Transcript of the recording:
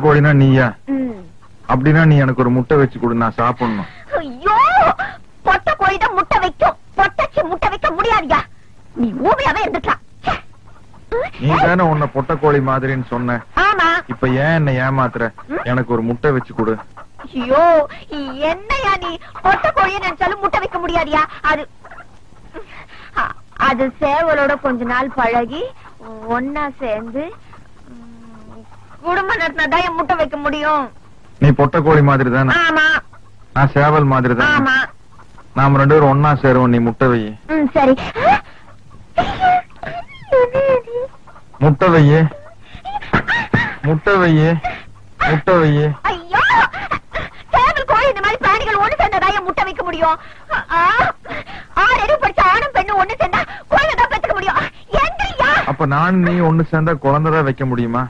கோழினா நீயா? அப்படின்னா நீ எனக்கு ஒரு முட்டை வச்சு கொடு, நான் சாப்பிடணும். ஐயோ, பொட்டை கோழி தான் முட்டை வைக்கும், பொட்டச்சி முட்டை வைக்க முடியாதியா? நீ ஊமையாவே இருந்துக்கலாம். நீ தானே உன்னை பொட்டை கோழி மாதிரின்னு சொன்ன. ஆமா. இப்ப ஏன் என்ன ஏமாத்துற? எனக்கு ஒரு முட்டை வச்சு கொடு. ஐயோ, என்னையா நீ பொட்டை கோழியை நினைச்சாலும் முட்டை வைக்க முடியாதியா? அது சேவலோட கொஞ்ச நாள் பழகி ஒன்னா சேர்ந்து குடும்பம் நடத்தினாதான் என் முட்டை வைக்க முடியும். நீ பொட்டை கோழி மாதிரி தானே? ஆமா. நான் சேவல் மாதிரி தானே? ஆமா. நாம ரெண்டு பேரும் ஒன்னா சேருவோம், நீ முட்டை வை. சரி. முட்டை வையே, முட்டை வையே, முட்டை வையே. ஐயோ, சேவல் கோழி இந்த மாதிரி பிராணிகள் ஒண்ணு சேர்ந்ததா என் முட்டை வைக்க முடியும்? 6 அறிவு படிச்ச ஆணும் பெண்ணும் ஒண்ணு சேர்ந்தா குழந்தை தான் பெற்றுக்க முடியும். எங்கய்யா? அப்ப நான் நீ ஒண்ணு சேர்ந்தா குழந்தைதான் வைக்க முடியுமா?